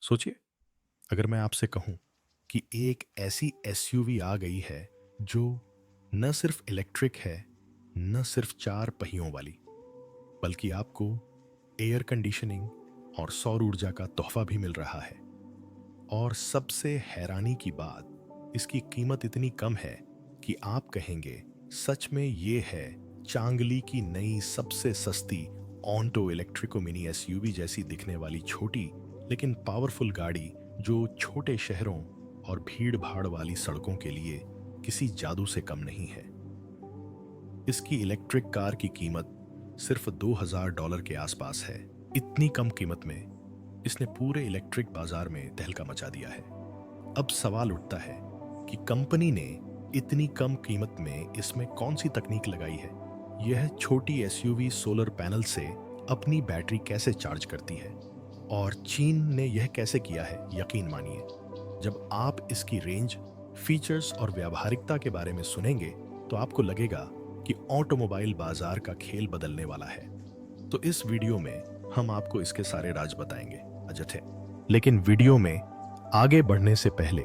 सोचिए, अगर मैं आपसे कहूं कि एक ऐसी एसयूवी आ गई है जो न सिर्फ इलेक्ट्रिक है, न सिर्फ चार पहियों वाली, बल्कि आपको एयर कंडीशनिंग और सौर ऊर्जा का तोहफा भी मिल रहा है। और सबसे हैरानी की बात, इसकी कीमत इतनी कम है कि आप कहेंगे सच में ये है चांगली की नई सबसे सस्ती ऑन्टो इलेक्ट्रिको मिनी एसयूवी जैसी दिखने वाली छोटी लेकिन पावरफुल गाड़ी जो छोटे शहरों और भीड़ भाड़ वाली सड़कों के लिए किसी जादू से कम नहीं है। इसकी इलेक्ट्रिक कार की कीमत सिर्फ $2000 के आसपास है। इतनी कम कीमत में इसने पूरे इलेक्ट्रिक बाजार में तहलका मचा दिया है। अब सवाल उठता है कि कंपनी ने इतनी कम कीमत में इसमें कौन सी तकनीक लगाई है। यह छोटी एसयूवी सोलर पैनल से अपनी बैटरी कैसे चार्ज करती है और चीन ने यह कैसे किया है, यकीन मानिए जब आप इसकी रेंज, फीचर्स और व्यावहारिकता के बारे में सुनेंगे तो आपको लगेगा कि ऑटोमोबाइल बाजार का खेल बदलने वाला है। तो इस वीडियो में हम आपको इसके सारे राज बताएंगे अजय थे। लेकिन वीडियो में आगे बढ़ने से पहले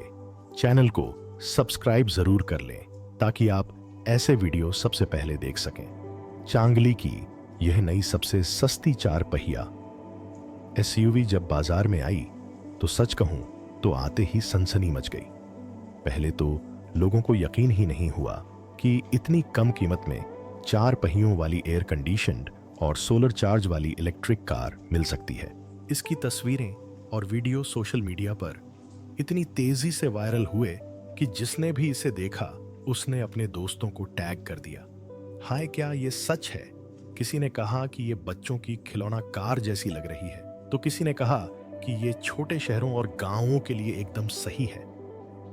चैनल को सब्सक्राइब जरूर कर लें ताकि आप ऐसे वीडियो सबसे पहले देख सकें। चांगली की यह नई सबसे सस्ती चार पहिया एसयूवी जब बाजार में आई तो सच कहूं तो आते ही सनसनी मच गई। पहले तो लोगों को यकीन ही नहीं हुआ कि इतनी कम कीमत में चार पहियों वाली एयर कंडीशन्ड और सोलर चार्ज वाली इलेक्ट्रिक कार मिल सकती है। इसकी तस्वीरें और वीडियो सोशल मीडिया पर इतनी तेजी से वायरल हुए कि जिसने भी इसे देखा उसने अपने दोस्तों को टैग कर दिया। हाय, क्या ये सच है? किसी ने कहा कि ये बच्चों की खिलौना कार जैसी लग रही है, तो किसी ने कहा कि ये छोटे शहरों और गांवों के लिए एकदम सही है।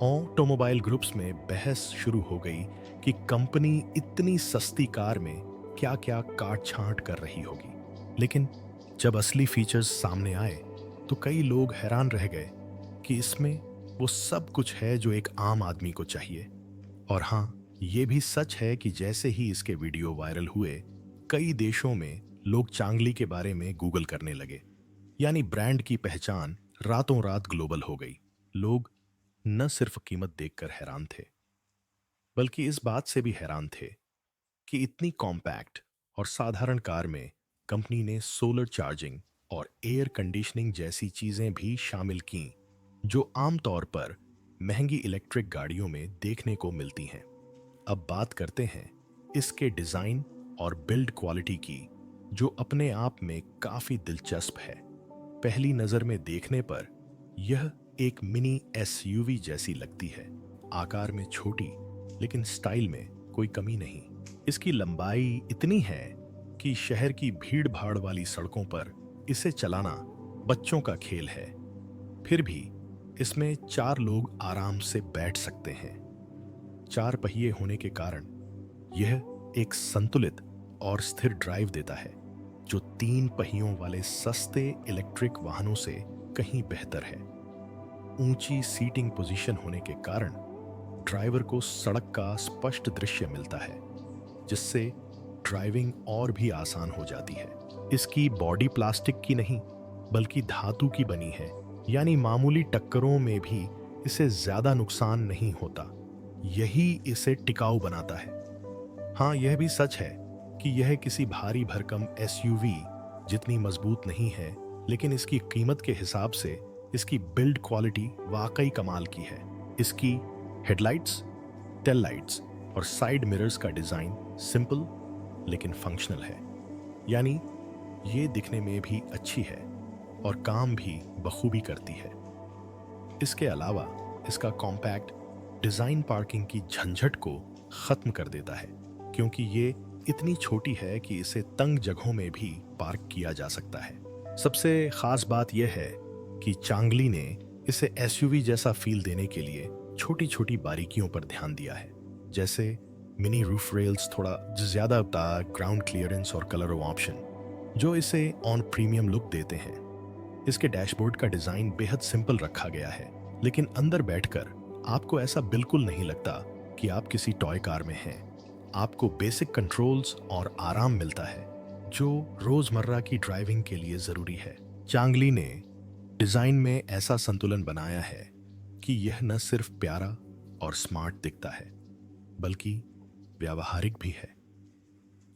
ऑटोमोबाइल ग्रुप्स में बहस शुरू हो गई कि कंपनी इतनी सस्ती कार में क्या क्या काट छांट कर रही होगी। लेकिन जब असली फीचर्स सामने आए तो कई लोग हैरान रह गए कि इसमें वो सब कुछ है जो एक आम आदमी को चाहिए। और हाँ, ये भी सच है कि जैसे ही इसके वीडियो वायरल हुए, कई देशों में लोग चांगली के बारे में गूगल करने लगे। यानी ब्रांड की पहचान रातों रात ग्लोबल हो गई। लोग न सिर्फ कीमत देखकर हैरान थे, बल्कि इस बात से भी हैरान थे कि इतनी कॉम्पैक्ट और साधारण कार में कंपनी ने सोलर चार्जिंग और एयर कंडीशनिंग जैसी चीजें भी शामिल की जो आमतौर पर महंगी इलेक्ट्रिक गाड़ियों में देखने को मिलती हैं। अब बात करते हैं इसके डिजाइन और बिल्ड क्वालिटी की, जो अपने आप में काफी दिलचस्प है। पहली नजर में देखने पर यह एक मिनी एसयूवी जैसी लगती है। आकार में छोटी, लेकिन स्टाइल में कोई कमी नहीं। इसकी लंबाई इतनी है कि शहर की भीड़ भाड़ वाली सड़कों पर इसे चलाना बच्चों का खेल है। फिर भी इसमें चार लोग आराम से बैठ सकते हैं। चार पहिए होने के कारण यह एक संतुलित और स्थिर ड्राइव देता है, जो तीन पहियों वाले सस्ते इलेक्ट्रिक वाहनों से कहीं बेहतर है। ऊंची सीटिंग पोजीशन होने के कारण ड्राइवर को सड़क का स्पष्ट दृश्य मिलता है, जिससे ड्राइविंग और भी आसान हो जाती है। इसकी बॉडी प्लास्टिक की नहीं बल्कि धातु की बनी है, यानी मामूली टक्करों में भी इसे ज्यादा नुकसान नहीं होता। यही इसे टिकाऊ बनाता है। हाँ, यह भी सच है कि यह किसी भारी भरकम एसयूवी जितनी मजबूत नहीं है, लेकिन इसकी कीमत के हिसाब से इसकी बिल्ड क्वालिटी वाकई कमाल की है। इसकी हेडलाइट्स, टेल लाइट्स और साइड मिरर्स का डिजाइन सिंपल लेकिन फंक्शनल है, यानी ये दिखने में भी अच्छी है और काम भी बखूबी करती है। इसके अलावा इसका कॉम्पैक्ट डिजाइन पार्किंग की झंझट को खत्म कर देता है, क्योंकि ये इतनी छोटी है कि इसे तंग जगहों में भी पार्क किया जा सकता है। सबसे खास बात यह है कि चांगली ने इसे एसयूवी जैसा फील देने के लिए छोटी छोटी बारीकियों पर ध्यान दिया है, जैसे मिनी रूफ रेल्स, थोड़ा ज्यादा ग्राउंड क्लियरेंस और कलर ऑप्शन, जो इसे ऑन प्रीमियम लुक देते हैं। इसके डैशबोर्ड का डिजाइन बेहद सिंपल रखा गया है, लेकिन अंदर बैठकर आपको ऐसा बिल्कुल नहीं लगता कि आप किसी टॉय कार में हैं। आपको बेसिक कंट्रोल्स और आराम मिलता है जो रोजमर्रा की ड्राइविंग के लिए जरूरी है। चांगली ने डिजाइन में ऐसा संतुलन बनाया है कि यह न सिर्फ प्यारा और स्मार्ट दिखता है, बल्कि व्यावहारिक भी है।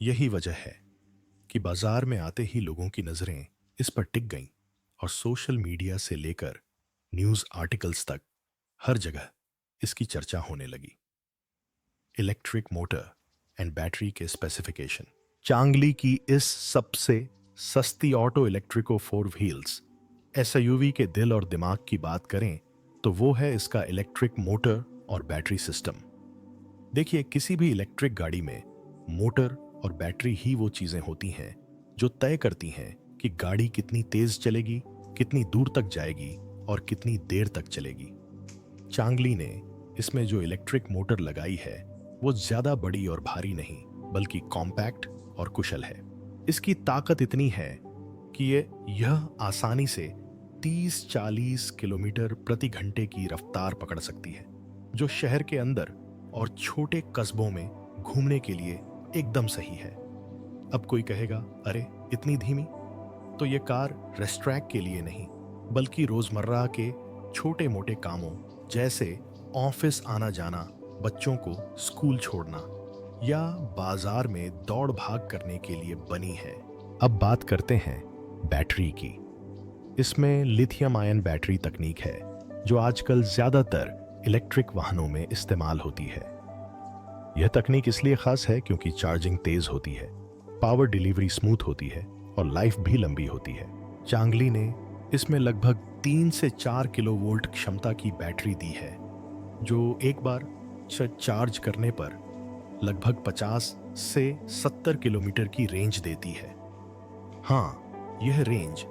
यही वजह है कि बाजार में आते ही लोगों की नजरें इस पर टिक गईं और सोशल मीडिया से लेकर न्यूज़ आर्टिकल्स तक हर जगह इसकी चर्चा होने लगी। इलेक्ट्रिक मोटर एंड बैटरी के स्पेसिफिकेशन। चांगली की इस सबसे सस्ती ऑटो इलेक्ट्रिको फोर व्हील्स एसयूवी के दिल और दिमाग की बात करें तो वो है इसका इलेक्ट्रिक मोटर और बैटरी सिस्टम। देखिए, किसी भी इलेक्ट्रिक गाड़ी में मोटर और बैटरी ही वो चीजें होती हैं जो तय करती हैं कि गाड़ी कितनी तेज चलेगी, कितनी दूर तक जाएगी और कितनी देर तक चलेगी। चांगली ने इसमें जो इलेक्ट्रिक मोटर लगाई है वो ज्यादा बड़ी और भारी नहीं, बल्कि कॉम्पैक्ट और कुशल है। इसकी ताकत इतनी है कि यह आसानी से 30-40 किलोमीटर प्रति घंटे की रफ्तार पकड़ सकती है, जो शहर के अंदर और छोटे कस्बों में घूमने के लिए एकदम सही है। अब कोई कहेगा, अरे इतनी धीमी? तो ये कार रेस्ट्रैक के लिए नहीं, बल्कि रोजमर्रा के छोटे मोटे कामों जैसे ऑफिस आना जाना, बच्चों को स्कूल छोड़ना या बाजार में दौड़ भाग करने के लिए बनी है। अब बात करते हैं बैटरी की। इसमें लिथियम आयन बैटरी तकनीक है जो आजकल ज्यादातर इलेक्ट्रिक वाहनों में इस्तेमाल होती है। यह तकनीक इसलिए खास है क्योंकि चार्जिंग तेज होती है, पावर डिलीवरी स्मूथ होती है और लाइफ भी लंबी होती है। चांगली ने इसमें लगभग 3 से 4 किलोवोल्ट क्षमता की बैटरी दी है, जो एक बार चार्ज करने पर लगभग 50 से 70 किलोमीटर की रेंज देती है। हाँ, यह रेंज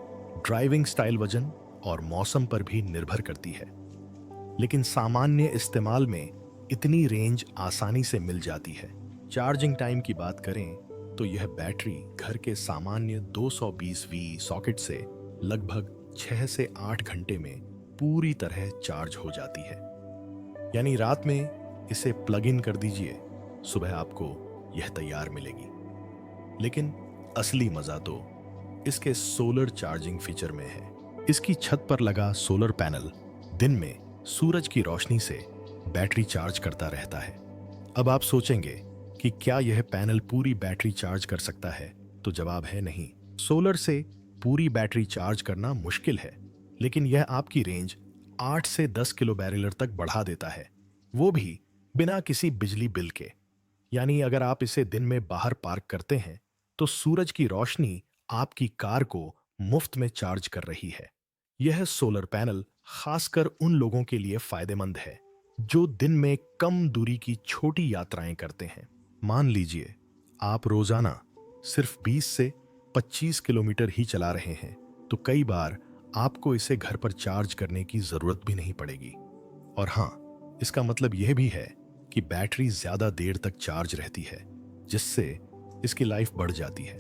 ड्राइविंग स्टाइल, वजन और मौसम पर भी निर्भर करती है, लेकिन सामान्य इस्तेमाल में इतनी रेंज आसानी से मिल जाती है। चार्जिंग टाइम की बात करें तो यह बैटरी घर के सामान्य 220V सॉकेट से लगभग 6 से 8 घंटे में पूरी तरह चार्ज हो जाती है। यानी रात में इसे प्लग इन कर दीजिए, सुबह आपको यह तैयार मिलेगी। लेकिन असली मजा तो इसके सोलर चार्जिंग फीचर में है। इसकी छत पर लगा सोलर पैनल दिन में सूरज की रोशनी से बैटरी चार्ज करता रहता है। अब आप सोचेंगे कि क्या यह पैनल पूरी बैटरी चार्ज कर सकता है? तो जवाब है नहीं। सोलर से पूरी बैटरी चार्ज करना मुश्किल है, लेकिन यह आपकी रेंज 8 से 10 किलो बैरिलर तक बढ़ा देता है, वो भी बिना किसी बिजली बिल के। यानी अगर आप इसे दिन में बाहर पार्क करते हैं तो सूरज की रोशनी आपकी कार को मुफ्त में चार्ज कर रही है। यह सोलर पैनल खासकर उन लोगों के लिए फायदेमंद है जो दिन में कम दूरी की छोटी यात्राएं करते हैं। मान लीजिए आप रोजाना सिर्फ 20 से 25 किलोमीटर ही चला रहे हैं, तो कई बार आपको इसे घर पर चार्ज करने की जरूरत भी नहीं पड़ेगी। और हाँ, इसका मतलब यह भी है कि बैटरी ज्यादा देर तक चार्ज रहती है, जिससे इसकी लाइफ बढ़ जाती है।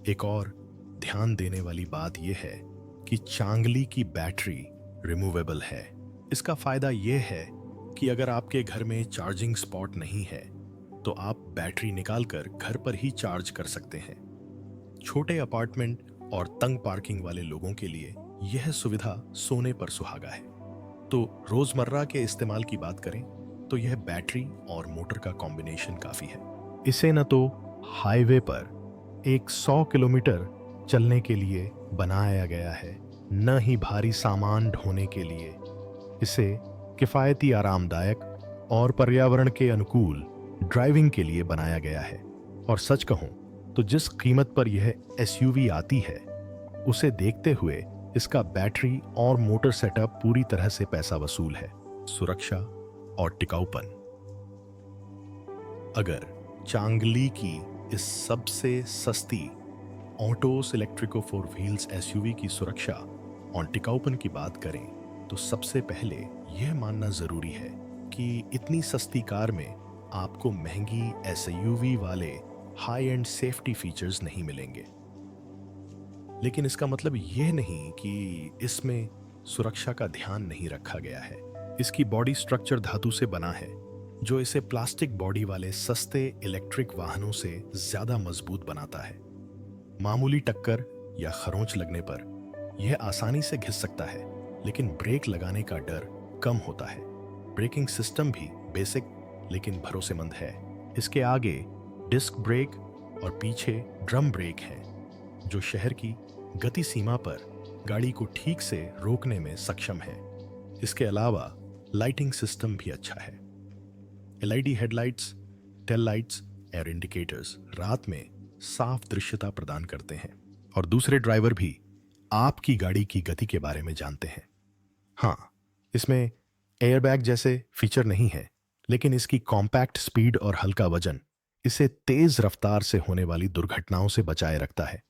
एक और ध्यान देने वाली बात यह है कि चांगली की बैटरी रिमूवेबल है। इसका फायदा यह है कि अगर आपके घर में चार्जिंग स्पॉट नहीं है तो आप बैटरी निकालकर घर पर ही चार्ज कर सकते हैं। छोटे अपार्टमेंट और तंग पार्किंग वाले लोगों के लिए यह सुविधा सोने पर सुहागा है। तो रोजमर्रा के इस्तेमाल की बात करें तो यह बैटरी और मोटर का कॉम्बिनेशन काफी है। इसे न तो हाईवे पर 100 किलोमीटर चलने के लिए बनाया गया है, न ही भारी सामान ढोने के लिए। इसे किफायती, आरामदायक और पर्यावरण के अनुकूल ड्राइविंग के लिए बनाया गया है। और सच कहूं तो जिस कीमत पर यह एसयूवी आती है, उसे देखते हुए इसका बैटरी और मोटर सेटअप पूरी तरह से पैसा वसूल है। सुरक्षा और टिकाऊपन। अगर चांगली की इस सबसे सस्ती ऑटोस इलेक्ट्रिको 4 व्हील्स एसयूवी की सुरक्षा और टिकाऊपन की बात करें तो सबसे पहले यह मानना जरूरी है कि इतनी सस्ती कार में आपको महंगी एसयूवी वाले हाई एंड सेफ्टी फीचर्स नहीं मिलेंगे। लेकिन इसका मतलब यह नहीं कि इसमें सुरक्षा का ध्यान नहीं रखा गया है। इसकी बॉडी स्ट्रक्चर धातु से बना है, जो इसे प्लास्टिक बॉडी वाले सस्ते इलेक्ट्रिक वाहनों से ज्यादा मजबूत बनाता है। मामूली टक्कर या खरोंच लगने पर यह आसानी से घिस सकता है, लेकिन ब्रेक लगाने का डर कम होता है। ब्रेकिंग सिस्टम भी बेसिक लेकिन भरोसेमंद है। इसके आगे डिस्क ब्रेक और पीछे ड्रम ब्रेक हैं, जो शहर की गति सीमा पर गाड़ी को ठीक से रोकने में सक्षम है। इसके अलावा लाइटिंग सिस्टम भी अच्छा है। LED headlights, tail lights, air indicators रात में साफ दृश्यता प्रदान करते हैं और दूसरे ड्राइवर भी आपकी गाड़ी की गति के बारे में जानते हैं। हाँ, इसमें एयरबैग जैसे फीचर नहीं है, लेकिन इसकी कॉम्पैक्ट स्पीड और हल्का वजन इसे तेज रफ्तार से होने वाली दुर्घटनाओं से बचाए रखता है।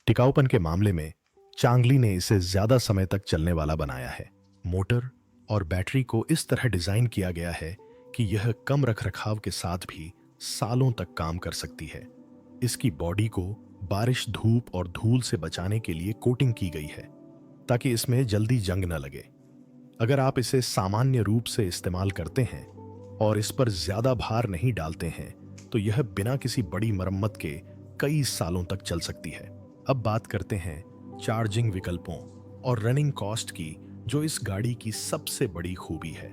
टिकाऊपन के मामले में चांगली ने इसे ज्यादा समय तक चलने वाला बनाया है। मोटर और बैटरी को इस तरह डिजाइन किया गया है कि यह कम रखरखाव के साथ भी सालों तक काम कर सकती है। इसकी बॉडी को बारिश, धूप और धूल से बचाने के लिए कोटिंग की गई है, ताकि इसमें जल्दी जंग न लगे। अगर आप इसे सामान्य रूप से इस्तेमाल करते हैं और इस पर ज्यादा भार नहीं डालते हैं, तो यह बिना किसी बड़ी मरम्मत के कई सालों तक चल सकती है। अब बात करते हैं चार्जिंग विकल्पों और रनिंग कॉस्ट की, जो इस गाड़ी की सबसे बड़ी खूबी है।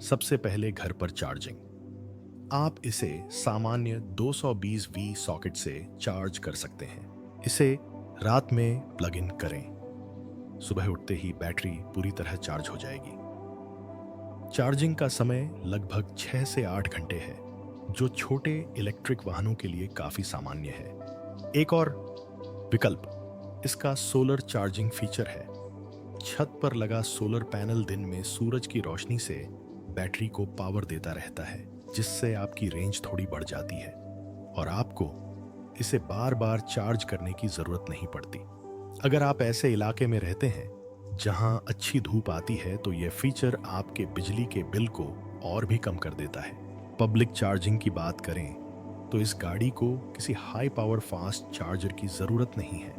सबसे पहले घर पर चार्जिंग। आप इसे सामान्य 220V सॉकेट से चार्ज कर सकते हैं। इसे रात में प्लग इन करें, सुबह उठते ही बैटरी पूरी तरह चार्ज हो जाएगी। चार्जिंग का समय लगभग 6 से 8 घंटे है, जो छोटे इलेक्ट्रिक वाहनों के लिए काफी सामान्य है। एक और विकल्प इसका सोलर चार्जिंग फीचर है। छत पर लगा सोलर पैनल दिन में सूरज की रोशनी से बैटरी को पावर देता रहता है, जिससे आपकी रेंज थोड़ी बढ़ जाती है और आपको इसे बार बार चार्ज करने की जरूरत नहीं पड़ती। अगर आप ऐसे इलाके में रहते हैं जहां अच्छी धूप आती है, तो यह फीचर आपके बिजली के बिल को और भी कम कर देता है। पब्लिक चार्जिंग की बात करें तो इस गाड़ी को किसी हाई पावर फास्ट चार्जर की जरूरत नहीं है।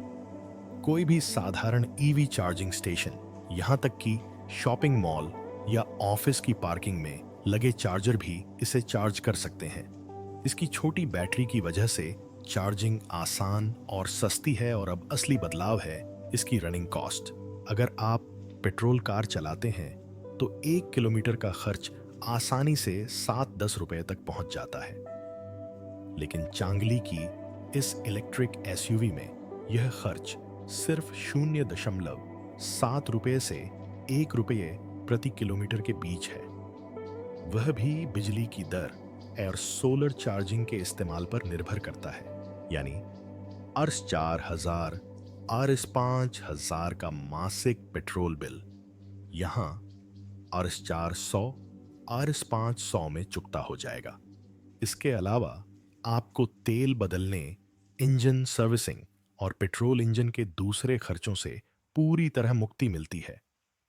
कोई भी साधारण ईवी चार्जिंग स्टेशन, यहां तक कि शॉपिंग मॉल या ऑफिस की पार्किंग में लगे चार्जर भी इसे चार्ज कर सकते हैं। इसकी छोटी बैटरी की वजह से चार्जिंग आसान और सस्ती है। और अब असली बदलाव है इसकी रनिंग कॉस्ट। अगर आप पेट्रोल कार चलाते हैं तो 1 किलोमीटर का खर्च आसानी से 7-10 रुपए तक पहुंच जाता है, लेकिन चांगली की इस इलेक्ट्रिक एसयूवी में यह खर्च सिर्फ 0.7 रुपए से 1 रुपये प्रति किलोमीटर के बीच है। वह भी बिजली की दर और सोलर चार्जिंग के इस्तेमाल पर निर्भर करता है। यानी अर्स 4000 अर्स 5000 का मासिक पेट्रोल बिल यहां अर्स 400 अर्स 500 में चुकता हो जाएगा। इसके अलावा आपको तेल बदलने, इंजन सर्विसिंग और पेट्रोल इंजन के दूसरे खर्चों से पूरी तरह मुक्ति मिलती है।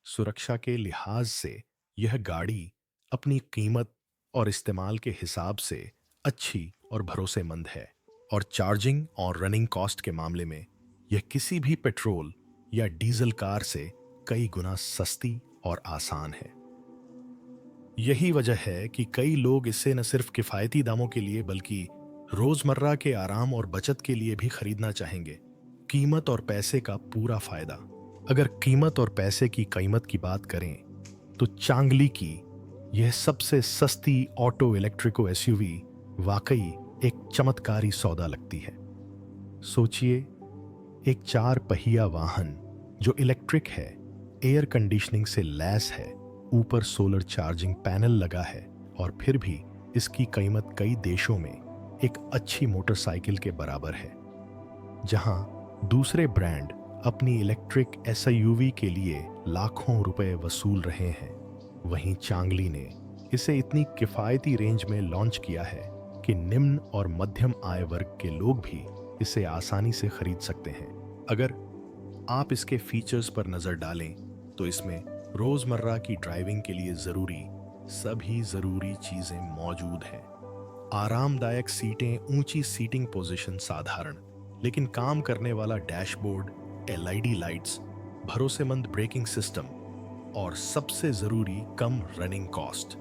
सुरक्षा के लिहाज से यह गाड़ी अपनी कीमत और इस्तेमाल के हिसाब से अच्छी और भरोसेमंद है। और चार्जिंग और रनिंग कॉस्ट के मामले में यह किसी भी पेट्रोल या डीजल कार से कई गुना सस्ती और आसान है। यही वजह है कि कई लोग इसे न सिर्फ किफायती दामों के लिए बल्कि रोजमर्रा के आराम और बचत के लिए भी खरीदना चाहेंगे। कीमत और पैसे का पूरा फायदा। अगर कीमत और पैसे की कीमत की बात करें तो चांगली की यह सबसे सस्ती ऑटो इलेक्ट्रिको एसयूवी वाकई एक चमत्कारी सौदा लगती है। सोचिए, एक 4 पहिया वाहन जो इलेक्ट्रिक है, एयर कंडीशनिंग से लैस है, ऊपर सोलर चार्जिंग पैनल लगा है और फिर भी इसकी कीमत कई देशों में एक अच्छी मोटरसाइकिल के बराबर है। जहां दूसरे ब्रांड अपनी इलेक्ट्रिक एसयूवी के लिए लाखों रुपए वसूल रहे हैं, वहीं चांगली ने इसे इतनी किफायती रेंज में लॉन्च किया है कि निम्न और मध्यम आय वर्ग के लोग भी इसे आसानी से खरीद सकते हैं। अगर आप इसके फीचर्स पर नजर डालें तो इसमें रोजमर्रा की ड्राइविंग के लिए सभी जरूरी चीजें मौजूद हैं। आरामदायक सीटें, ऊंची सीटिंग पोजीशन, साधारण लेकिन काम करने वाला डैशबोर्ड, एलईडी लाइट्स, भरोसेमंद ब्रेकिंग सिस्टम और सबसे जरूरी कम रनिंग कॉस्ट।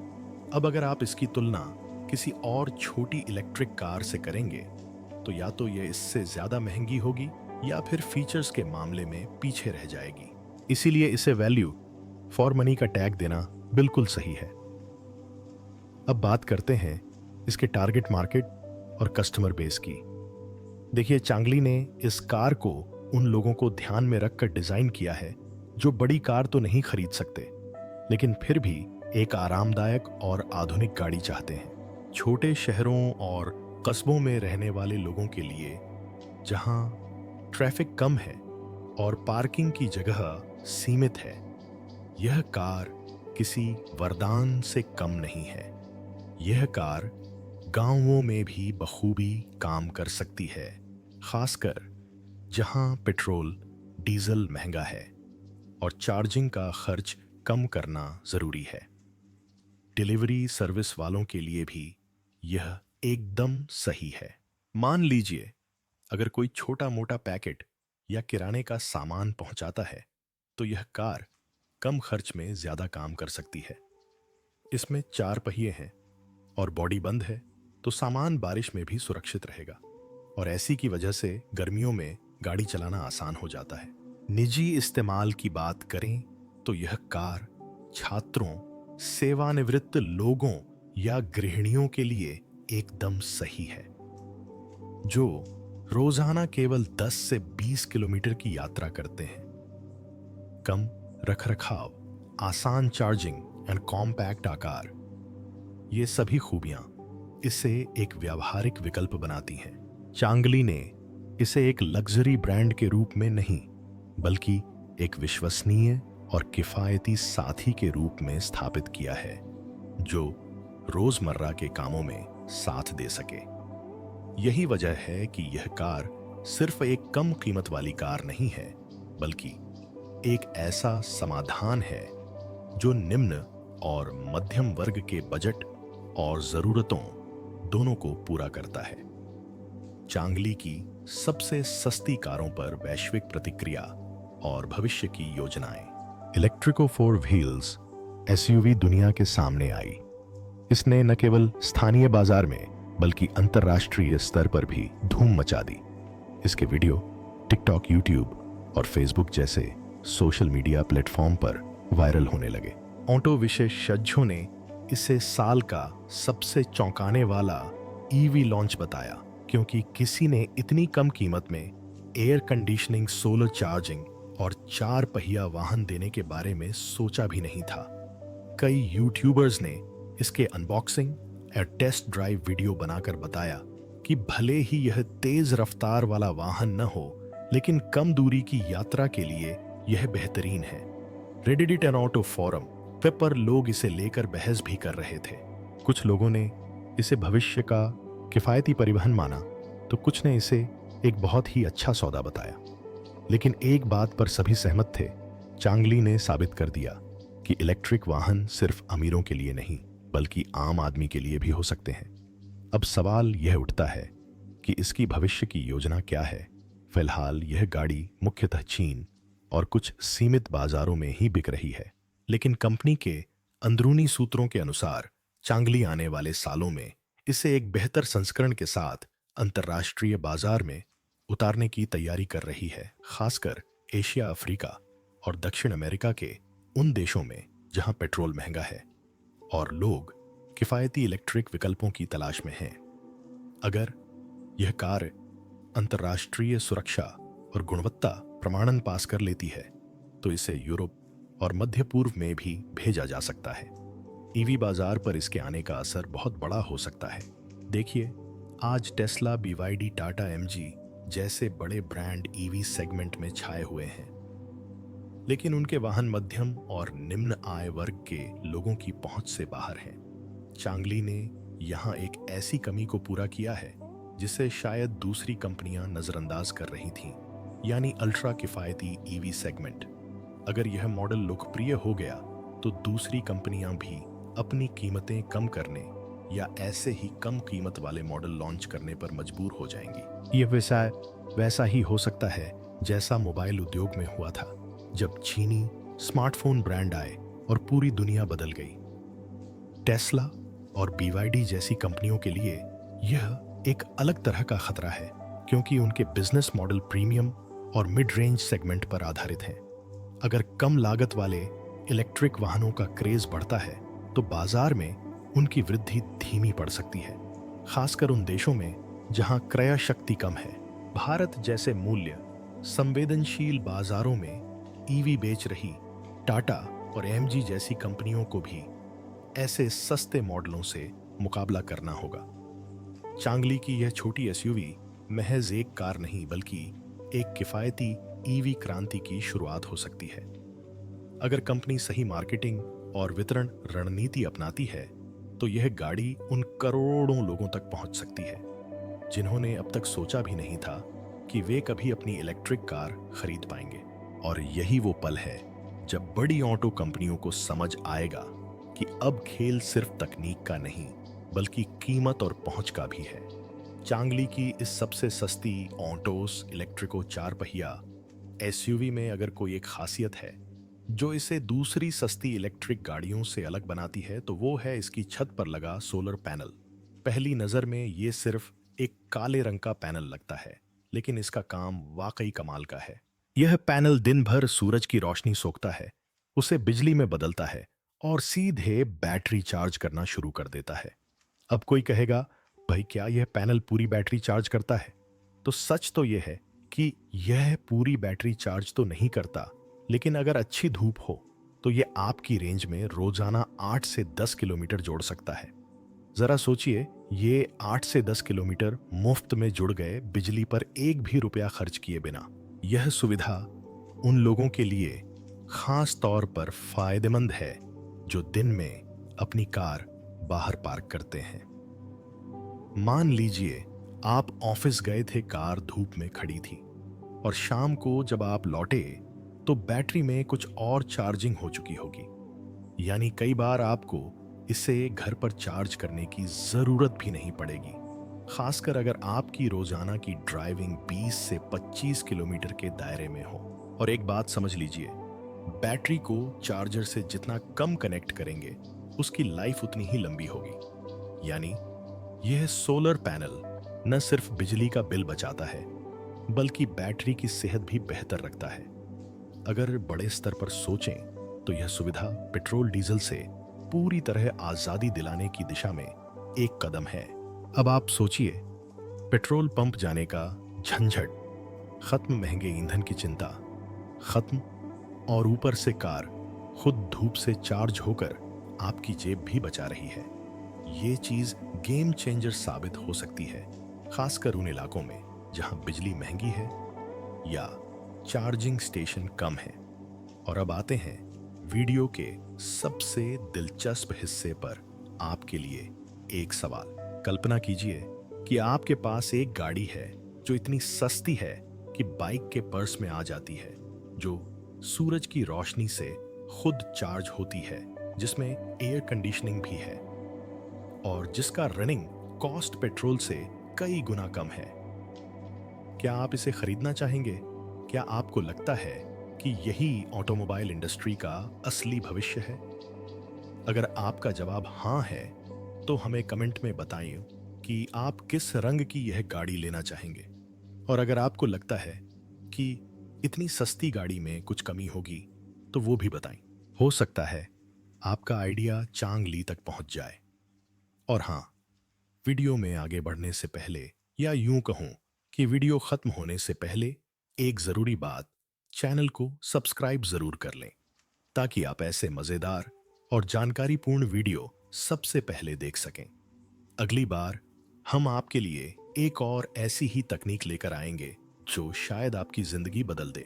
अब अगर आप इसकी तुलना किसी और छोटी इलेक्ट्रिक कार से करेंगे तो या तो यह इससे ज्यादा महंगी होगी या फिर फीचर्स के मामले में पीछे रह जाएगी। इसीलिए इसे वैल्यू फॉर मनी का टैग देना बिल्कुल सही है। अब बात करते हैं इसके टारगेट मार्केट और कस्टमर बेस की। देखिए, चांगली ने इस कार को उन लोगों को ध्यान में रखकर डिजाइन किया है जो बड़ी कार तो नहीं खरीद सकते, लेकिन फिर भी एक आरामदायक और आधुनिक गाड़ी चाहते हैं। छोटे शहरों और कस्बों में रहने वाले लोगों के लिए, जहां ट्रैफिक कम है और पार्किंग की जगह सीमित है, यह कार किसी वरदान से कम नहीं है। यह कार गांवों में भी बखूबी काम कर सकती है, खासकर जहां पेट्रोल डीजल महंगा है और चार्जिंग का खर्च कम करना जरूरी है। डिलीवरी सर्विस वालों के लिए भी यह एकदम सही है। मान लीजिए, अगर कोई छोटा मोटा पैकेट या किराने का सामान पहुंचाता है, तो यह कार कम खर्च में ज्यादा काम कर सकती है। इसमें 4 पहिए हैं और बॉडी बंद है, तो सामान बारिश में भी सुरक्षित रहेगा और ऐसी की वजह से गर्मियों में गाड़ी चलाना आसान हो जाता है। निजी इस्तेमाल की बात करें तो यह कार छात्रों, सेवानिवृत्त लोगों या गृहिणियों के लिए एकदम सही है, जो रोजाना केवल 10 से 20 किलोमीटर की यात्रा करते हैं। कम रखरखाव, आसान चार्जिंग एंड कॉम्पैक्ट आकार, ये सभी खूबियां इसे एक व्यावहारिक विकल्प बनाती हैं। चांगली ने इसे एक लग्जरी ब्रांड के रूप में नहीं, बल्कि एक विश्वसनीय और किफायती साथी के रूप में स्थापित किया है, जो रोजमर्रा के कामों में साथ दे सके। यही वजह है कि यह कार सिर्फ एक कम कीमत वाली कार नहीं है, बल्कि एक ऐसा समाधान है जो निम्न और मध्यम वर्ग के बजट और जरूरतों दोनों को पूरा करता है। चांगली की सबसे सस्ती कारों पर वैश्विक प्रतिक्रिया और भविष्य की योजनाएं। इलेक्ट्रिको 4 व्हील्स एसयूवी दुनिया के सामने आई। इसने न केवल स्थानीय बाजार में बल्कि अंतर्राष्ट्रीय स्तर पर भी धूम मचा दी। इसके वीडियो टिकटॉक, यूट्यूब और फेसबुक जैसे सोशल मीडिया प्लेटफॉर्म पर वायरल होने लगे। ऑटो विशेषज्ञों ने इसे साल का सबसे चौंकाने वाला ईवी लॉन्च बताया, क्योंकि किसी ने इतनी कम कीमत में एयर कंडीशनिंग, सोलर चार्जिंग और 4 पहिया वाहन देने के बारे में सोचा भी नहीं था। कई यूट्यूबर्स ने इसके अनबॉक्सिंग और टेस्ट ड्राइव वीडियो बनाकर बताया कि भले ही यह तेज रफ्तार वाला वाहन न हो, लेकिन कम दूरी की यात्रा के लिए यह बेहतरीन है। रेडिट एंड ऑटो फोरम पर लोग इसे लेकर बहस भी कर रहे थे। कुछ लोगों ने इसे भविष्य का किफायती परिवहन माना, तो कुछ ने इसे एक बहुत ही अच्छा सौदा बताया। लेकिन एक बात पर सभी सहमत थे, चांगली ने साबित कर दिया कि इलेक्ट्रिक वाहन सिर्फ अमीरों के लिए नहीं, बल्कि आम आदमी के लिए भी हो सकते हैं। अब सवाल यह उठता है कि इसकी भविष्य की योजना क्या है। फिलहाल यह गाड़ी मुख्यतः चीन और कुछ सीमित बाजारों में ही बिक रही है, लेकिन कंपनी के अंदरूनी सूत्रों के अनुसार चांगली आने वाले सालों में इसे एक बेहतर संस्करण के साथ अंतर्राष्ट्रीय बाजार में उतारने की तैयारी कर रही है, खासकर एशिया, अफ्रीका और दक्षिण अमेरिका के उन देशों में जहां पेट्रोल महंगा है और लोग किफायती इलेक्ट्रिक विकल्पों की तलाश में हैं। अगर यह कार अंतर्राष्ट्रीय सुरक्षा और गुणवत्ता प्रमाणन पास कर लेती है, तो इसे यूरोप और मध्य पूर्व में भी भेजा जा सकता है। ईवी बाजार पर इसके आने का असर बहुत बड़ा हो सकता है। देखिए, आज टेस्ला, BYD, टाटा, MG जैसे बड़े ब्रांड ईवी सेगमेंट में छाए हुए हैं, लेकिन उनके वाहन मध्यम और निम्न आय वर्ग के लोगों की पहुंच से बाहर हैं। चांगली ने यहां एक ऐसी कमी को पूरा किया है जिसे शायद दूसरी कंपनियां नजरअंदाज कर रही थीं, यानी अल्ट्रा किफायती ईवी सेगमेंट। अगर यह मॉडल लोकप्रिय हो गया तो दूसरी कंपनियां भी अपनी कीमतें कम करने या ऐसे ही कम कीमत वाले मॉडल लॉन्च करने पर मजबूर हो जाएंगी। यह वैसा ही हो सकता है जैसा मोबाइल उद्योग में हुआ था, जब चीनी स्मार्टफोन ब्रांड आए और पूरी दुनिया बदल गई। टेस्ला और BYD जैसी कंपनियों के लिए यह एक अलग तरह का खतरा है, क्योंकि उनके बिजनेस मॉडल प्रीमियम और मिड रेंज सेगमेंट पर आधारित हैं। अगर कम लागत वाले इलेक्ट्रिक वाहनों का क्रेज बढ़ता है तो बाजार में उनकी वृद्धि धीमी पड़ सकती है, खासकर उन देशों में जहां क्रय शक्ति कम है। भारत जैसे मूल्य संवेदनशील बाजारों में ईवी बेच रही टाटा और एमजी जैसी कंपनियों को भी ऐसे सस्ते मॉडलों से मुकाबला करना होगा। चांगली की यह छोटी एसयूवी महज एक कार नहीं बल्कि एक किफायती ईवी क्रांति की शुरुआत हो सकती है। अगर कंपनी सही मार्केटिंग और वितरण रणनीति अपनाती है तो यह गाड़ी उन करोड़ों लोगों तक पहुंच सकती है जिन्होंने अब तक सोचा भी नहीं था कि वे कभी अपनी इलेक्ट्रिक कार खरीद पाएंगे। और यही वो पल है जब बड़ी ऑटो कंपनियों को समझ आएगा कि अब खेल सिर्फ तकनीक का नहीं बल्कि कीमत और पहुंच का भी है। चांगली की इस सबसे सस्ती ऑटोस इलेक्ट्रिको 4 पहिया एसयूवी में अगर कोई एक खासियत है जो इसे दूसरी सस्ती इलेक्ट्रिक गाड़ियों से अलग बनाती है तो वो है इसकी छत पर लगा सोलर पैनल। पहली नजर में ये सिर्फ एक काले रंग का पैनल लगता है, लेकिन इसका काम वाकई कमाल का है। यह पैनल दिन भर सूरज की रोशनी सोखता है, उसे बिजली में बदलता है और सीधे बैटरी चार्ज करना शुरू कर देता है। अब कोई कहेगा, भाई क्या यह पैनल पूरी बैटरी चार्ज करता है? तो सच तो यह है कि यह पूरी बैटरी चार्ज तो नहीं करता, लेकिन अगर अच्छी धूप हो तो यह आपकी रेंज में रोजाना 8 से 10 किलोमीटर जोड़ सकता है। जरा सोचिए, ये 8 से 10 किलोमीटर मुफ्त में जुड़ गए बिजली पर एक भी रुपया खर्च किए बिना। यह सुविधा उन लोगों के लिए खास तौर पर फायदेमंद है जो दिन में अपनी कार बाहर पार्क करते हैं। मान लीजिए आप ऑफिस गए थे, कार धूप में खड़ी थी और शाम को जब आप लौटे तो बैटरी में कुछ और चार्जिंग हो चुकी होगी। यानी कई बार आपको इसे घर पर चार्ज करने की जरूरत भी नहीं पड़ेगी, खासकर अगर आपकी रोजाना की ड्राइविंग 20 से 25 किलोमीटर के दायरे में हो। और एक बात समझ लीजिए, बैटरी को चार्जर से जितना कम कनेक्ट करेंगे उसकी लाइफ उतनी ही लंबी होगी। यानी यह सोलर पैनल न सिर्फ बिजली का बिल बचाता है बल्कि बैटरी की सेहत भी बेहतर रखता है। अगर बड़े स्तर पर सोचें तो यह सुविधा पेट्रोल डीजल से पूरी तरह आजादी दिलाने की दिशा में एक कदम है। अब आप सोचिए, पेट्रोल पंप जाने का झंझट खत्म, महंगे ईंधन की चिंता खत्म, और ऊपर से कार खुद धूप से चार्ज होकर आपकी जेब भी बचा रही है। ये चीज गेम चेंजर साबित हो सकती है, खासकर उन इलाकों में जहां बिजली महंगी है या चार्जिंग स्टेशन कम है। और अब आते हैं वीडियो के सबसे दिलचस्प हिस्से पर। आपके लिए एक सवाल। कल्पना कीजिए कि आपके पास एक गाड़ी है जो इतनी सस्ती है कि बाइक के पर्स में आ जाती है, जो सूरज की रोशनी से खुद चार्ज होती है, जिसमें एयर कंडीशनिंग भी है और जिसका रनिंग कॉस्ट पेट्रोल से कई गुना कम है। क्या आप इसे खरीदना चाहेंगे? क्या आपको लगता है कि यही ऑटोमोबाइल इंडस्ट्री का असली भविष्य है? अगर आपका जवाब हाँ है तो हमें कमेंट में बताइए कि आप किस रंग की यह गाड़ी लेना चाहेंगे। और अगर आपको लगता है कि इतनी सस्ती गाड़ी में कुछ कमी होगी तो वो भी बताएं। हो सकता है आपका आइडिया चांगली तक पहुंच जाए। और हाँ, वीडियो में आगे बढ़ने से पहले, या यूं कहूं कि वीडियो खत्म होने से पहले, एक जरूरी बात, चैनल को सब्सक्राइब जरूर कर लें ताकि आप ऐसे मजेदार और जानकारीपूर्ण वीडियो सबसे पहले देख सकें। अगली बार हम आपके लिए एक और ऐसी ही तकनीक लेकर आएंगे जो शायद आपकी जिंदगी बदल दे।